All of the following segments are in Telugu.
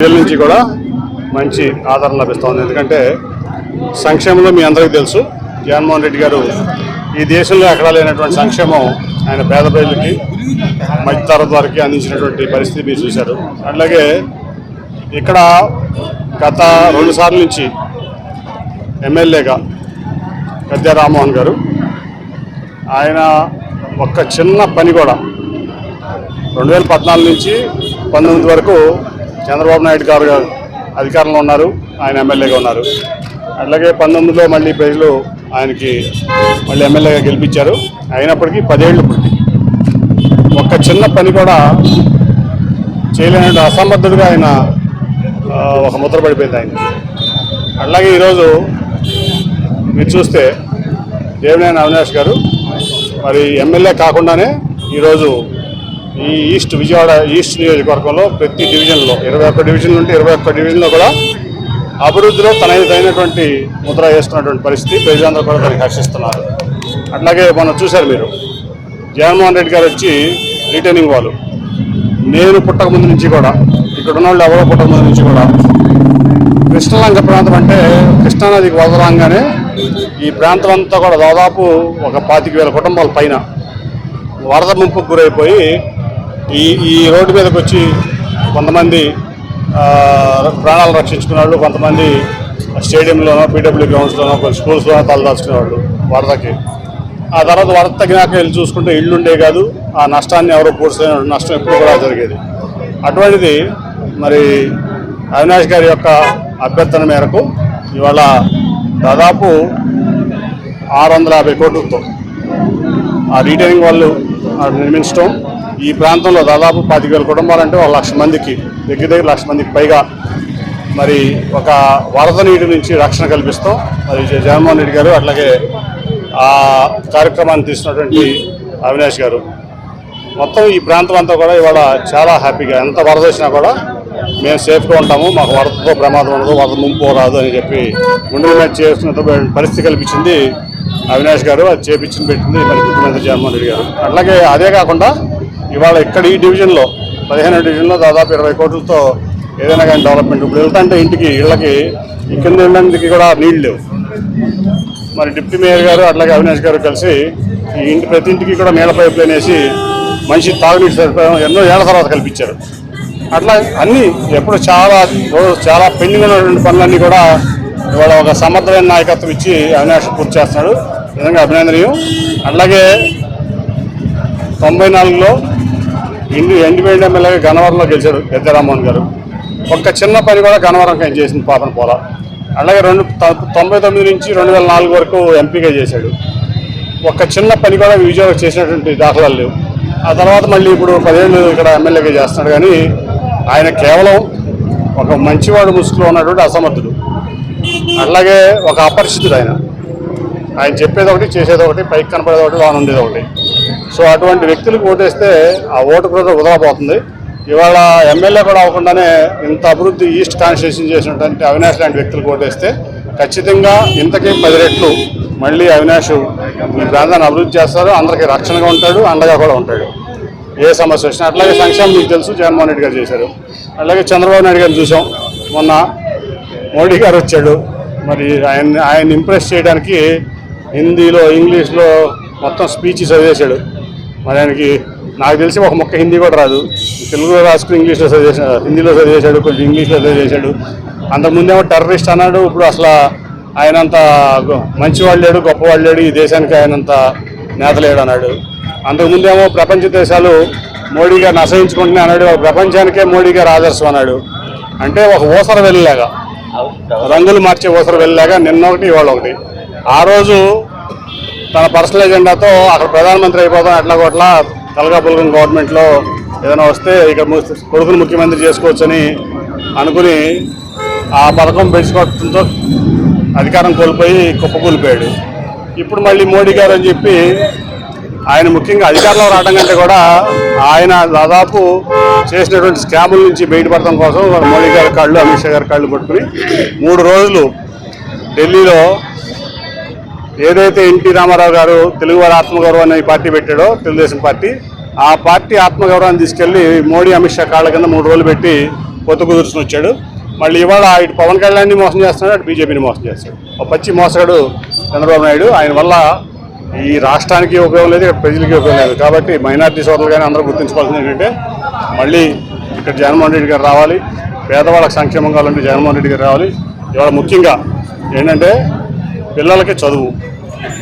ప్రజల నుంచి కూడా మంచి ఆదరణ లభిస్తుంది. ఎందుకంటే సంక్షేమంలో మీ అందరికీ తెలుసు, జగన్మోహన్ రెడ్డి గారు ఈ దేశంలో ఎక్కడా లేనటువంటి సంక్షేమం ఆయన పేద ప్రజలకి మధ్యతరగతి వారికి అందించినటువంటి పరిస్థితి మీరు చూశారు. అట్లాగే ఇక్కడ గత 2 సార్లు నుంచి ఎమ్మెల్యేగా గద్దె రామ్మోహన్ గారు ఆయన ఒక్క చిన్న పని కూడా 2014 నుంచి 19 వరకు చంద్రబాబు నాయుడు గారు అధికారంలో ఉన్నారు, ఆయన ఎమ్మెల్యేగా ఉన్నారు. అట్లాగే 19లో మళ్ళీ ప్రజలు ఆయనకి మళ్ళీ ఎమ్మెల్యేగా గెలిపించారు. అయినప్పటికీ 10 ఏళ్ళు పుట్టి ఒక్క చిన్న పని కూడా చేయలేని అసమర్థుడిగా ఆయన ఒక ముద్ర పడిపోయింది ఆయన. అట్లాగే ఈరోజు మీరు చూస్తే దేవినేని అవినాష్ గారు మరి ఎమ్మెల్యే కాకుండానే ఈరోజు ఈ విజయవాడ ఈస్ట్ నియోజకవర్గంలో ప్రతి డివిజన్లో 21 డివిజన్లు ఉంటే 21 డివిజన్లో కూడా అభివృద్ధిలో తనదైనటువంటి ముద్ర వేస్తున్నటువంటి పరిస్థితి, ప్రజలందరూ కూడా దాన్ని హర్షిస్తున్నారు. అట్లాగే మనం చూశారు మీరు, జగన్మోహన్ రెడ్డి గారు వచ్చి రిటర్నింగ్ వాళ్ళు నేను పుట్టక ముందు నుంచి కూడా, ఇక్కడ ఉన్న వాళ్ళు ఎవరో పుట్టక ముందు నుంచి కూడా కృష్ణలంక ప్రాంతం అంటే కృష్ణానదికి వదలంగానే ఈ ప్రాంతం అంతా కూడా దాదాపు ఒక 25,000 కుటుంబాల పైన వరద ముంపుకు గురైపోయి ఈ రోడ్డు మీదకి వచ్చి కొంతమంది ప్రాణాలు రక్షించుకునే వాళ్ళు, కొంతమంది స్టేడియంలోనో పీడబ్ల్యూ గ్రౌండ్స్లోనో కొన్ని స్కూల్స్లోనో తలదాచుకునేవాళ్ళు వరదకి. ఆ తర్వాత వరద తగ్గినాక వెళ్ళి చూసుకుంటే ఇళ్ళు ఉండే కాదు, ఆ నష్టాన్ని ఎవరో పూడ్చే నష్టం ఎప్పుడు కూడా జరిగేది. అటువంటిది మరి అవినాష్ గారి యొక్క అభ్యర్థన మేరకు ఇవాళ దాదాపు 650 కోట్లతో ఆ రిటైనింగ్ వాళ్ళు నిర్మించడం, ఈ ప్రాంతంలో దాదాపు 25,000 కుటుంబాలంటే 1,00,000 మందికి దగ్గర 1,00,000 మందికి పైగా మరి ఒక వరద నీటి నుంచి రక్షణ కల్పిస్తాం. మరి జగన్మోహన్ రెడ్డి గారు అట్లాగే ఆ కార్యక్రమాన్ని తీసుకున్నటువంటి అవినాష్ గారు మొత్తం ఈ ప్రాంతం అంతా కూడా ఇవాళ చాలా హ్యాపీగా, ఎంత వరద వచ్చినా కూడా మేము సేఫ్గా ఉంటాము, మాకు వరదతో ప్రమాదం ఉండదు, వరద ముంపు రాదు అని చెప్పి గుండెల మీద చేస్తున్న పరిస్థితి కల్పించింది అవినాష్ గారు. అది చేపించి పెట్టింది మరి ముఖ్యమంత్రి జగన్మోహన్ రెడ్డి గారు. అట్లాగే అదే కాకుండా ఇవాళ ఇక్కడ ఈ డివిజన్లో 15 డివిజన్లో దాదాపు 20 కోట్లతో ఏదైనా కానీ డెవలప్మెంట్. ఇప్పుడు వెళ్తుంటే ఇంటికి ఇళ్ళకి కింద వెళ్ళడానికి కూడా నీళ్ళు లేవు. మరి డిప్యూటీ మేయర్ గారు అట్లాగే అవినాష్ గారు కలిసి ఈ ప్రతి ఇంటికి కూడా నీళ్ళ పైప్ లైన్ వేసి మంచి తాగునీటి సదుపాయం ఎన్నో ఏళ్ల తర్వాత కల్పించారు. అట్లా అన్నీ ఎప్పుడు చాలా పెండింగ్ ఉన్నటువంటి పనులన్నీ కూడా ఇవాళ ఒక సమర్థమైన నాయకత్వం ఇచ్చి అవినాష్ పూర్తి చేస్తున్నాడు, నిజంగా అభినందనీయం. అట్లాగే 94లో ఇండిపెండెంట్ ఎమ్మెల్యేగా గన్నవరంలో గెలిచాడు గద్దె రామ్మోహన్ గారు. ఒక్క చిన్న పని కూడా గన్నవరంకి ఆయన చేసింది పాపన పోలా. అలాగే 99 నుంచి 2004 వరకు ఎంపీగా చేశాడు. ఒక్క చిన్న పని కూడా విజయవాడ చేసినటువంటి దాఖలాలు లేవు. ఆ తర్వాత మళ్ళీ ఇప్పుడు 10 ఏళ్ళు ఇక్కడ ఎమ్మెల్యేగా చేస్తున్నాడు. కానీ ఆయన కేవలం ఒక మంచివాడు ముసుగులో ఉన్నటువంటి అసమర్థుడు, అట్లాగే ఒక అపరిచితుడు. ఆయన చెప్పేది ఒకటి, చేసేది ఒకటి, పైకి కనపడేది ఒకటి, లోన ఉండేది ఒకటి. సో అటువంటి వ్యక్తులకు ఓటేస్తే ఆ ఓటు కూడా వదలబోతుంది. ఇవాళ ఎమ్మెల్యే కూడా అవ్వకుండానే ఇంత అభివృద్ధి ఈస్ట్ కాన్స్టిట్యూషన్ చేసినటువంటి అవినాష్ లాంటి వ్యక్తులకు ఓటేస్తే ఖచ్చితంగా ఇంతకీ 10 రెట్లు మళ్ళీ అవినాష్ ఈ ప్రాంతాన్ని అభివృద్ధి చేస్తారు, అందరికీ రక్షణగా ఉంటాడు, అండగా కూడా ఉంటాడు ఏ సమస్య వచ్చినా. అట్లాగే సంక్షేమం మీకు తెలుసు, జగన్మోహన్ రెడ్డి గారు చేశారు. అలాగే చంద్రబాబు నాయుడు గారిని చూసాం, మొన్న మోడీ గారు వచ్చాడు. మరి ఆయన ఇంప్రెస్ చేయడానికి హిందీలో ఇంగ్లీష్లో మొత్తం స్పీచ్ చదివేశాడు. మరి ఆయనకి నాకు తెలిసి ఒక మొక్క హిందీ కూడా రాదు, తెలుగులో రాసుకుని ఇంగ్లీష్లో చదివేశాడు, హిందీలో చదివేశాడు, కొంచెం ఇంగ్లీష్లో చదివేశాడు. అంతకుముందేమో టెర్రరిస్ట్ అన్నాడు, ఇప్పుడు అసలు ఆయనంత మంచివాళ్ళు లేడు, గొప్పవాళ్ళు లేడు, ఈ దేశానికి ఆయనంత నేత లేడు అన్నాడు. అంతకుముందేమో ప్రపంచ దేశాలు మోడీ గారిని అసహించుకుంటూనే అన్నాడు, ప్రపంచానికే మోడీ గారు ఆదర్శం అన్నాడు. అంటే ఒక ఊసర వెళ్ళలాగా, రంగులు మార్చే ఊసర వెళ్ళలాగా నిన్న ఒకటి ఇవాళ ఒకటి. ఆ రోజు తన పర్సనల్ ఎజెండాతో అక్కడ ప్రధానమంత్రి అయిపోతాం, ఎట్లా కొట్లా తలగా పులగం గవర్నమెంట్లో ఏదైనా వస్తే ఇక కొడుకును ముఖ్యమంత్రి చేసుకోవచ్చని అనుకుని ఆ పథకం పెంచుకోవడంతో అధికారం కోల్పోయి కుప్పకూలిపోయాడు. ఇప్పుడు మళ్ళీ మోడీ గారు అని చెప్పి ఆయన ముఖ్యంగా అధికారంలో రావడం కంటే కూడా ఆయన దాదాపు చేసినటువంటి స్కాముల నుంచి బయటపడటం కోసం మోడీ గారి కాళ్ళు, అమిత్ షా గారి కాళ్ళు పట్టుకుని 3 రోజులు ఢిల్లీలో ఏదైతే ఎన్టీ రామారావు గారు తెలుగువారి ఆత్మగౌరవం అనే పార్టీ పెట్టాడో, తెలుగుదేశం పార్టీ, ఆ పార్టీ ఆత్మగౌరవాన్ని తీసుకెళ్లి మోడీ అమిత్ షా కాళ్ళ కింద 3 రోజులు పెట్టి పొత్తు కుదుర్చుని వచ్చాడు. మళ్ళీ ఇవాళ ఇటు పవన్ కళ్యాణ్ని మోసం చేస్తున్నాడు, అటు బీజేపీని మోసం చేస్తాడు. ఒక పచ్చి మోసగాడు చంద్రబాబు నాయుడు. ఆయన వల్ల ఈ రాష్ట్రానికి ఉపయోగం లేదు, ఇక్కడ ప్రజలకి ఉపయోగం లేదు. కాబట్టి మైనారిటీ సోదరులు కానీ అందరూ గుర్తుంచుకోవాల్సింది ఏంటంటే మళ్ళీ ఇక్కడ జగన్మోహన్ రెడ్డి గారు రావాలి, పేదవాళ్ళకి సంక్షేమం కావాలంటే జగన్మోహన్ రెడ్డి గారు రావాలి. ఇవాళ ముఖ్యంగా ఏంటంటే పిల్లలకి చదువు,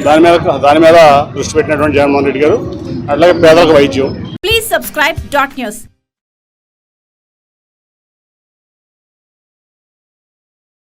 దాని మీద దృష్టి పెట్టినటువంటి జగన్మోహన్ రెడ్డి గారు, అట్లాగే పేదలకు వైద్యం. Please subscribe .news.